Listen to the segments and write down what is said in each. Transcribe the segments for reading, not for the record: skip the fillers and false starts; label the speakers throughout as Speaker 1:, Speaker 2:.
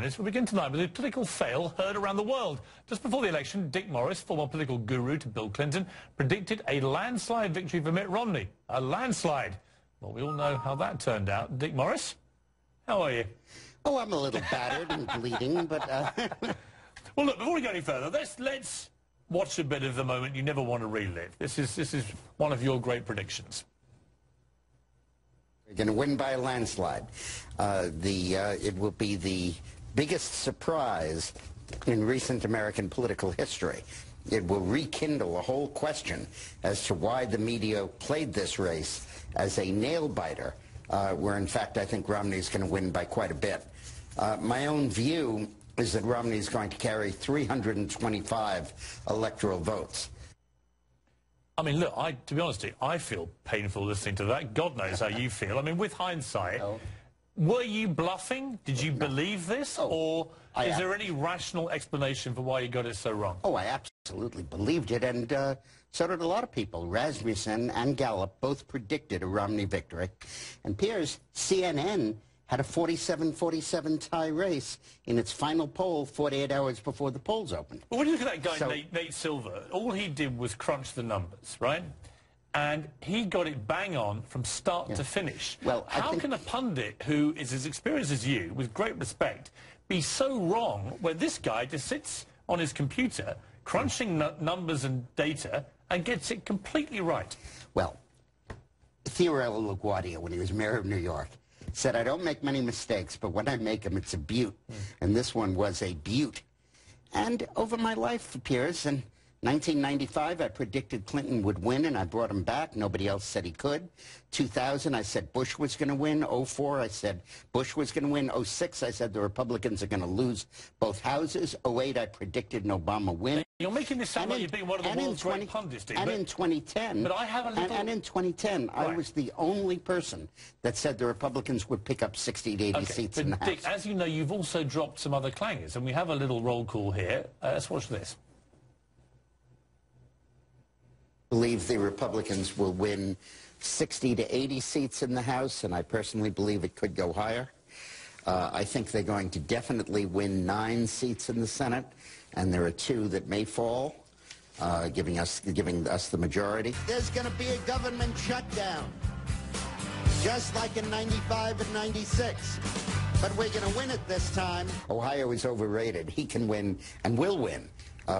Speaker 1: minutes. We begin tonight with a political fail heard around the world. Just before the election, Dick Morris, former political guru to Bill Clinton, predicted a landslide victory for Mitt Romney. A landslide. Well, we all know how that turned out. Dick Morris, how are you?
Speaker 2: Oh, I'm a little battered and bleeding, but...
Speaker 1: Well, look, before we go any further, let's watch a bit of the moment you never want to relive. This is one of your great predictions.
Speaker 2: We're going to win by a landslide. It will be the biggest surprise in recent American political history. It will rekindle a whole question as to why the media played this race as a nail-biter, where, in fact, I think Romney's going to win by quite a bit. My own view is that Romney's going to carry 325 electoral votes.
Speaker 1: I mean, look, to be honest with you, I feel painful listening to that. God knows how you feel. I mean, with hindsight, were you bluffing? Did you believe this? Or is there any rational explanation for why you got it so wrong?
Speaker 2: Oh, I absolutely believed it, and so did a lot of people. Rasmussen and Gallup both predicted a Romney victory. And Piers, CNN had a 47-47 tie race in its final poll 48 hours before the polls opened.
Speaker 1: Well, when you look at that guy, Nate Silver, all he did was crunch the numbers, right? And he got it bang on from start to finish. Well, how can a pundit who is as experienced as you, with great respect, be so wrong when this guy just sits on his computer, crunching numbers and data, and gets it completely right?
Speaker 2: Well, Theodore LaGuardia, when he was mayor of New York, said, I don't make many mistakes, but when I make them, it's a beaut. And this one was a beaut. And over my life, Piers, in 1995, I predicted Clinton would win, and I brought him back. Nobody else said he could. 2000, I said Bush was going to win. 04, I said Bush was going to win. 06, I said the Republicans are going to lose both houses. 08, I predicted an Obama win.
Speaker 1: You're making this sound like you're being one of the world's great pundits, Steve.
Speaker 2: And in 2010...
Speaker 1: But I have a little...
Speaker 2: And in 2010, I was the only person that said the Republicans would pick up 60 to 80 seats in the House.
Speaker 1: Dick, as you know, you've also dropped some other clangers, and we have a little roll call here. Let's watch this.
Speaker 2: I believe the Republicans will win 60 to 80 seats in the House, and I personally believe it could go higher. I think they're going to definitely win 9 seats in the Senate, and there are 2 that may fall, giving us the majority. There's going to be a government shutdown, just like in 95 and 96. But we're going to win it this time. Ohio is overrated. He can win and will win.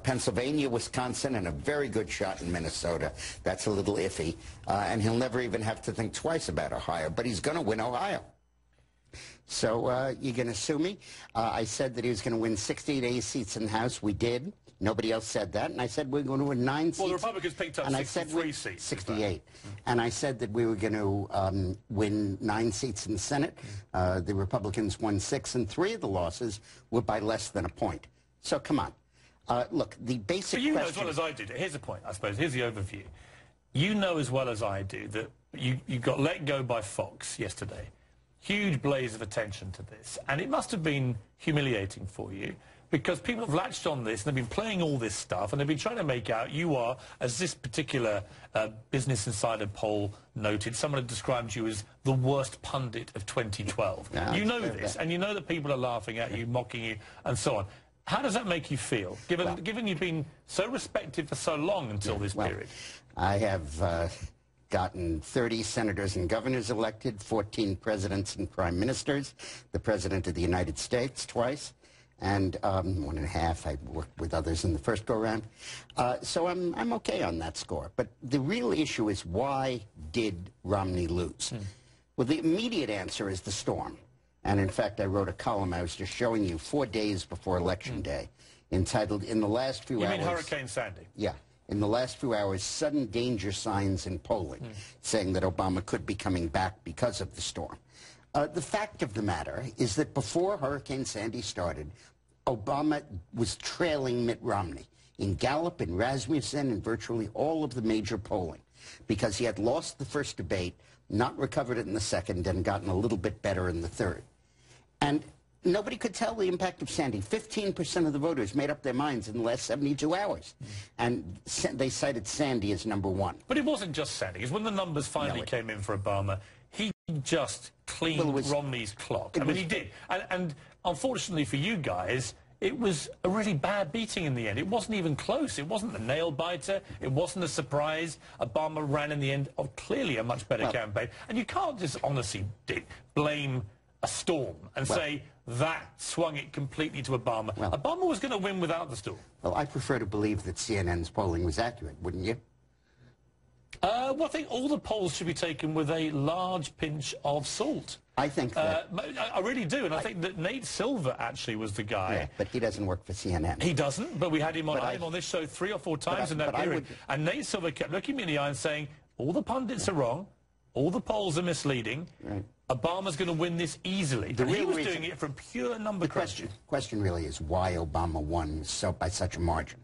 Speaker 2: Pennsylvania, Wisconsin, and a very good shot in Minnesota. That's a little iffy. And he'll never even have to think twice about Ohio. But he's going to win Ohio. So you're going to sue me? I said that he was going to win 60 to 80 seats in the House. We did. Nobody else said that. And I said we're going to win 9 seats.
Speaker 1: Well, the Republicans picked up 63 seats.
Speaker 2: 68. And I said that we were going to win 9 seats in the Senate. The Republicans won 6, and 3 of the losses were by less than a point. So come on. Look, the basic question...
Speaker 1: You know as well as I do. Here's the point, I suppose. Here's the overview. You know as well as I do that you got let go by Fox yesterday. Huge blaze of attention to this. And it must have been humiliating for you because people have latched on this and they've been playing all this stuff and they've been trying to make out you are, as this particular Business Insider poll noted, someone had described you as the worst pundit of 2012. No, you know this, and you know that people are laughing at you, mocking you, and so on. How does that make you feel, given you've been so respected for so long until this period?
Speaker 2: I have gotten 30 senators and governors elected, 14 presidents and prime ministers, the President of the United States twice, and 1.5. I worked with others in the first go-round. So I'm okay on that score. But the real issue is, why did Romney lose? Well, the immediate answer is the storm. And, in fact, I wrote a column I was just showing you 4 days before Election Day, entitled, In the Last Few Hours...
Speaker 1: You mean Hurricane Sandy?
Speaker 2: Yeah. In the last few hours, sudden danger signs in polling, saying that Obama could be coming back because of the storm. The fact of the matter is that before Hurricane Sandy started, Obama was trailing Mitt Romney in Gallup, in Rasmussen, and virtually all of the major polling, because he had lost the first debate, not recovered it in the second, and gotten a little bit better in the third. And nobody could tell the impact of Sandy. 15% of the voters made up their minds in the last 72 hours. And they cited Sandy as #1.
Speaker 1: But it wasn't just Sandy, because when the numbers finally came in for Obama, he just cleaned Romney's clock. I mean, he did. And unfortunately for you guys, it was a really bad beating in the end. It wasn't even close. It wasn't the nail-biter. It wasn't a surprise. Obama ran in the end of clearly a much better campaign. And you can't just honestly, Dick, blame a storm and say that swung it completely to Obama. Obama was going to win without the storm.
Speaker 2: Well, I prefer to believe that CNN's polling was accurate, wouldn't you?
Speaker 1: Well, I think all the polls should be taken with a large pinch of salt.
Speaker 2: I think that...
Speaker 1: I really do, and I think that Nate Silver actually was the guy.
Speaker 2: Yeah, but he doesn't work for CNN.
Speaker 1: He doesn't, but we had him on this show 3 or 4 times in that period. And Nate Silver kept looking me in the eye and saying, all the pundits are wrong, all the polls are misleading, Obama's going to win this easily. And he was doing it from pure number crunching.
Speaker 2: The question really is why Obama won by such a margin.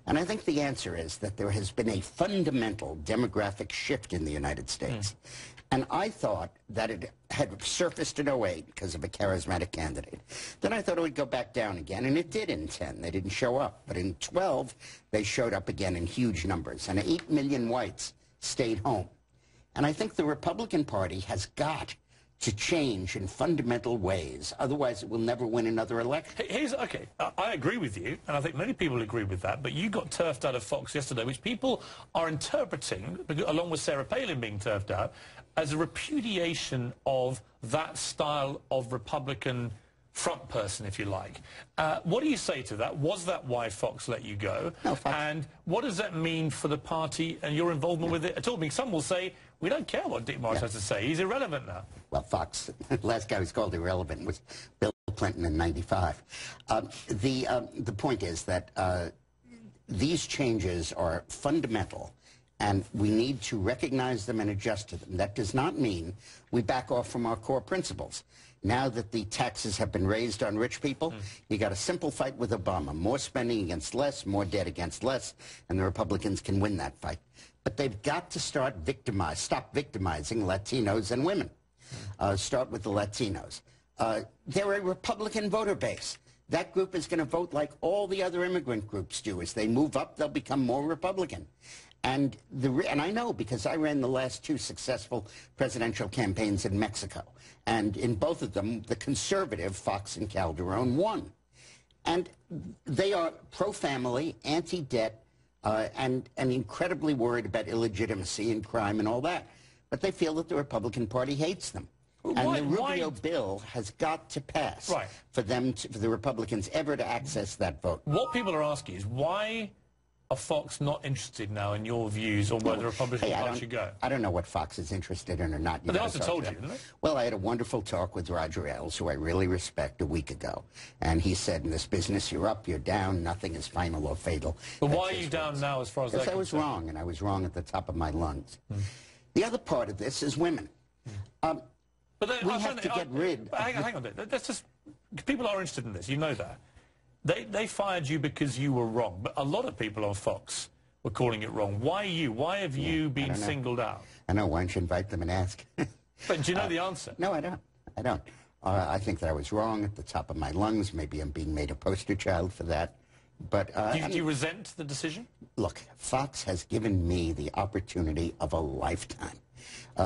Speaker 2: And I think the answer is that there has been a fundamental demographic shift in the United States. And I thought that it had surfaced in 08 because of a charismatic candidate. Then I thought it would go back down again, and it did in 10. They didn't show up. But in 12, they showed up again in huge numbers, and 8 million whites stayed home. And I think the Republican Party has got to change in fundamental ways. Otherwise, it will never win another election.
Speaker 1: Okay, I agree with you, and I think many people agree with that, but you got turfed out of Fox yesterday, which people are interpreting, along with Sarah Palin being turfed out, as a repudiation of that style of Republican front person, if you like. What do you say to that? Was that why Fox let you go?
Speaker 2: No, Fox.
Speaker 1: And what does that mean for the party and your involvement with it at all? I mean, some will say, we don't care what Dick Morris has to say. He's irrelevant now.
Speaker 2: Well, Fox, the last guy who's called irrelevant was Bill Clinton in '95. The point is that these changes are fundamental, and we need to recognize them and adjust to them. That does not mean we back off from our core principles. Now that the taxes have been raised on rich people, you got a simple fight with Obama. More spending against less, more debt against less, and the Republicans can win that fight. But they've got to stop victimizing Latinos and women. Start with the Latinos. They're a Republican voter base. That group is going to vote like all the other immigrant groups do. As they move up, they'll become more Republican. And I know because I ran the last 2 successful presidential campaigns in Mexico. And in both of them, the conservative Fox and Calderon won. And they are pro-family, anti-debt, and incredibly worried about illegitimacy and crime and all that. But they feel that the Republican Party hates them. And the Rubio bill has got to pass for the Republicans ever to access that vote.
Speaker 1: What people are asking is why are Fox not interested now in your views on where the Republican Party should go?
Speaker 2: I don't know what Fox is interested in or not.
Speaker 1: But they also told you, didn't they?
Speaker 2: Well, I had a wonderful talk with Roger Ailes, who I really respect, a week ago. And he said, in this business, you're up, you're down, nothing is final or fatal.
Speaker 1: But why are you down now as far as that?
Speaker 2: Because I was wrong, and I was wrong at the top of my lungs. The other part of this is women.
Speaker 1: But
Speaker 2: we have to get rid of...
Speaker 1: Hang on, that's just... People are interested in this, you know that. They fired you because you were wrong, but a lot of people on Fox were calling it wrong. Why you? Why have you been singled out?
Speaker 2: I know. Why don't you invite them and ask?
Speaker 1: But do you know the answer?
Speaker 2: No, I don't. I don't. I think that I was wrong at the top of my lungs. Maybe I'm being made a poster child for that. But
Speaker 1: do you resent the decision?
Speaker 2: Look, Fox has given me the opportunity of a lifetime.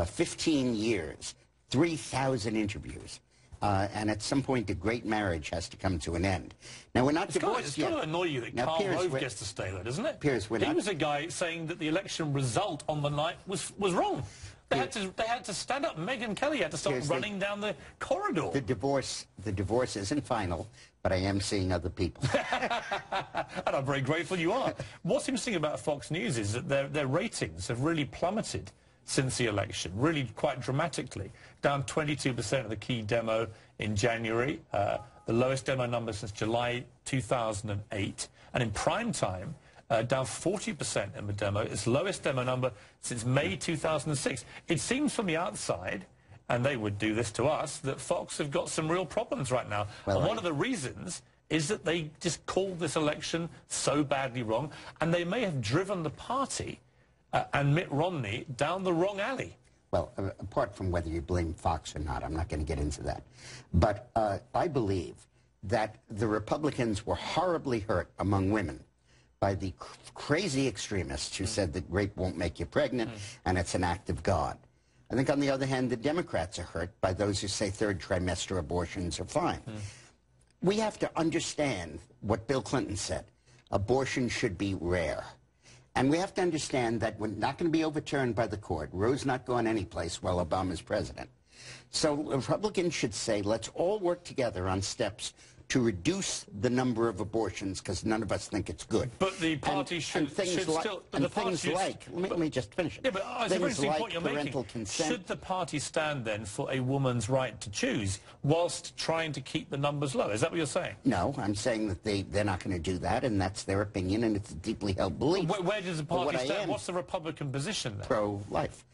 Speaker 2: 15 years, 3,000 interviews. And at some point, the great marriage has to come to an end. Now, we're not divorced yet.
Speaker 1: It's going to annoy you that Karl Rove gets to stay there, doesn't it?
Speaker 2: Piers,
Speaker 1: he was a guy saying that the election result on the night was wrong. They had to stand up. Megyn Kelly had to stop running down the corridor.
Speaker 2: The divorce isn't final, but I am seeing other people.
Speaker 1: And I'm very grateful you are. What's interesting about Fox News is that their ratings have really plummeted since the election, really quite dramatically, down 22% of the key demo in January, the lowest demo number since July 2008, and in prime time, down 40% in the demo, its lowest demo number since May 2006. It seems from the outside, and they would do this to us, that Fox have got some real problems right now. Well, and one of the reasons is that they just called this election so badly wrong, and they may have driven the party and Mitt Romney down the wrong alley.
Speaker 2: Well, apart from whether you blame Fox or not, I'm not going to get into that. But I believe that the Republicans were horribly hurt among women by the crazy extremists who said that rape won't make you pregnant and it's an act of God. I think, on the other hand, the Democrats are hurt by those who say third trimester abortions are fine. We have to understand what Bill Clinton said. Abortion should be rare. And we have to understand that we're not going to be overturned by the court. Roe's not going anyplace while Obama's president. So Republicans should say, let's all work together on steps to reduce the number of abortions, because none of us think it's good.
Speaker 1: But the party should still...
Speaker 2: Let me just finish it.
Speaker 1: Yeah, but it's a very interesting point you're making.
Speaker 2: Consent.
Speaker 1: Should the party stand, then, for a woman's right to choose, whilst trying to keep the numbers low? Is that what you're saying?
Speaker 2: No, I'm saying that they're not going to do that, and that's their opinion, and it's a deeply held belief.
Speaker 1: Where does the party stand? What's the Republican position, then?
Speaker 2: Pro-life.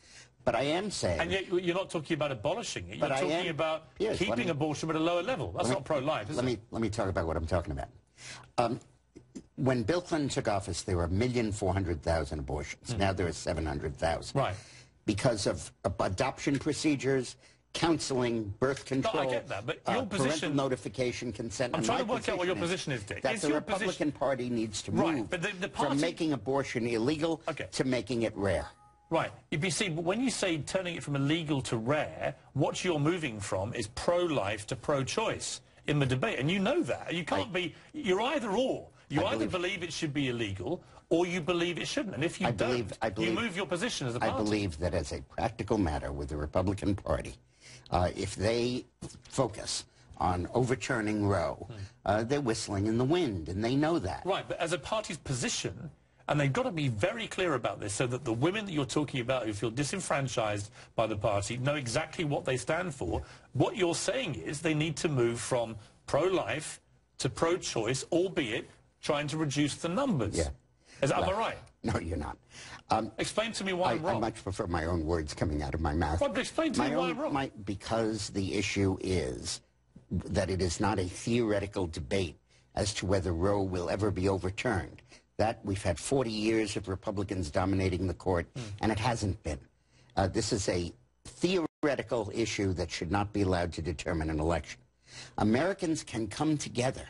Speaker 2: But I am saying...
Speaker 1: And yet you're not talking about abolishing it. You're talking about
Speaker 2: Piers,
Speaker 1: keeping abortion at a lower level. That's not pro-life, is it?
Speaker 2: Let me talk about what I'm talking about. When Bill Clinton took office, there were 1,400,000 abortions. Now there are 700,000.
Speaker 1: Right.
Speaker 2: Because of adoption procedures, counseling, birth control,
Speaker 1: I get that, but your position...
Speaker 2: parental notification, consent...
Speaker 1: I'm trying to work out what your position is, Dick.
Speaker 2: That the Republican Party needs to move from making abortion illegal to making it rare.
Speaker 1: Right. You see, but when you say turning it from illegal to rare, what you're moving from is pro-life to pro-choice in the debate. And you know that. You can't be... You're either or. You either believe it should be illegal or you believe it shouldn't. And if you don't, you move your position as a party.
Speaker 2: I believe that as a practical matter with the Republican Party, if they focus on overturning Roe, they're whistling in the wind, and they know that.
Speaker 1: Right, but as a party's position... And they've got to be very clear about this so that the women that you're talking about who feel disenfranchised by the party know exactly what they stand for. What you're saying is they need to move from pro-life to pro-choice, albeit trying to reduce the numbers.
Speaker 2: Yeah.
Speaker 1: Am I right?
Speaker 2: No, you're not.
Speaker 1: Explain to me why I'm wrong.
Speaker 2: I much prefer my own words coming out of my mouth.
Speaker 1: Well, but explain to me why I'm wrong.
Speaker 2: Because the issue is that it is not a theoretical debate as to whether Roe will ever be overturned. That we've had 40 years of Republicans dominating the court, and it hasn't been. This is a theoretical issue that should not be allowed to determine an election. Americans can come together,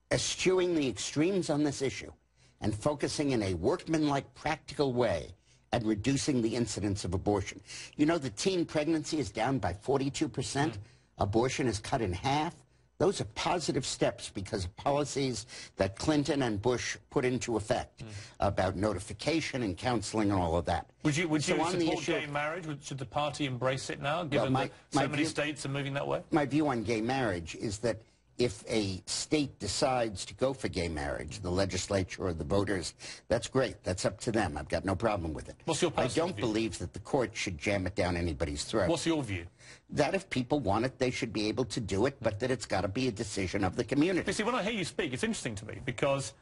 Speaker 2: eschewing the extremes on this issue, and focusing in a workmanlike, practical way at reducing the incidence of abortion. You know, the teen pregnancy is down by 42%. Abortion is cut in half. Those are positive steps because of policies that Clinton and Bush put into effect about notification and counseling and all of that.
Speaker 1: Would you support gay marriage? Should the party embrace it now, given that so many states are moving that way?
Speaker 2: My view on gay marriage is that if a state decides to go for gay marriage, the legislature or the voters, that's great. That's up to them. I've got no problem with it.
Speaker 1: What's your personal
Speaker 2: view? I don't believe that the court should jam it down anybody's throat.
Speaker 1: What's your view?
Speaker 2: That if people want it, they should be able to do it, but that it's got to be a decision of the community.
Speaker 1: You see, when I hear you speak, it's interesting to me, because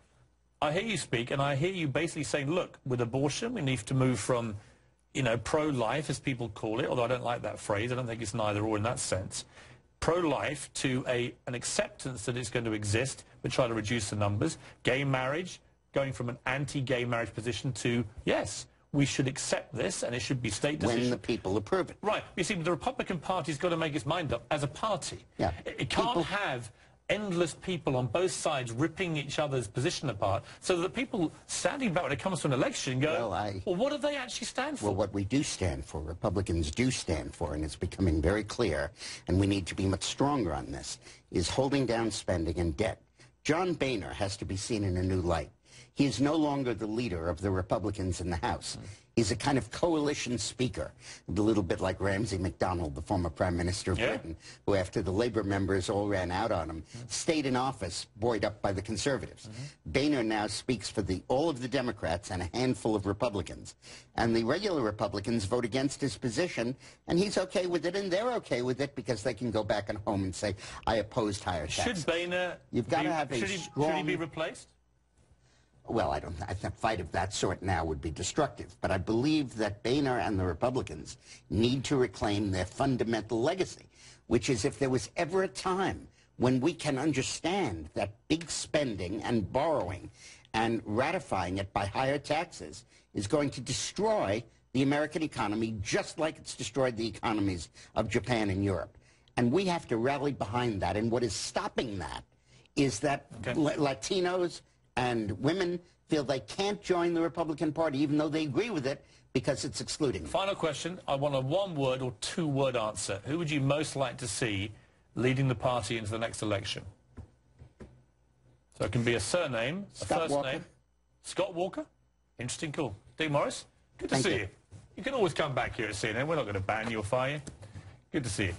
Speaker 1: I hear you speak, and I hear you basically saying, look, with abortion, we need to move from, you know, pro-life, as people call it, although I don't like that phrase. I don't think it's neither or in that sense. Pro-life to an acceptance that it's going to exist, but try to reduce the numbers. Gay marriage, going from an anti-gay marriage position to, yes, we should accept this, and it should be state decision.
Speaker 2: When the people approve it.
Speaker 1: Right. You see, the Republican Party's got to make its mind up as a party.
Speaker 2: Yeah.
Speaker 1: It can't have endless people on both sides ripping each other's position apart, so that people standing back when it comes to an election go, well, what do they actually stand for?
Speaker 2: Well, what we do stand for, Republicans do stand for, and it's becoming very clear, and we need to be much stronger on this, is holding down spending and debt. John Boehner has to be seen in a new light. He is no longer the leader of the Republicans in the House. He's a kind of coalition speaker, a little bit like Ramsay MacDonald, the former Prime Minister of Britain, who, after the Labour members all ran out on him, stayed in office, buoyed up by the Conservatives. Boehner now speaks for all of the Democrats and a handful of Republicans. And the regular Republicans vote against his position, and he's okay with it, and they're okay with it because they can go back and home and say, I opposed higher taxes.
Speaker 1: Should Boehner should he be replaced?
Speaker 2: Well, I think a fight of that sort now would be destructive. But I believe that Boehner and the Republicans need to reclaim their fundamental legacy, which is if there was ever a time when we can understand that big spending and borrowing and ratifying it by higher taxes is going to destroy the American economy just like it's destroyed the economies of Japan and Europe. And we have to rally behind that. And what is stopping that is that Latinos and women feel they can't join the Republican Party, even though they agree with it, because it's excluding them.
Speaker 1: Final question. I want a one-word or two-word answer. Who would you most like to see leading the party into the next election? So it can be a surname, a first name. Scott Walker? Interesting call. Dean Morris, good to see you. You can always come back here at CNN. We're not going to ban you or fire you. Good to see you.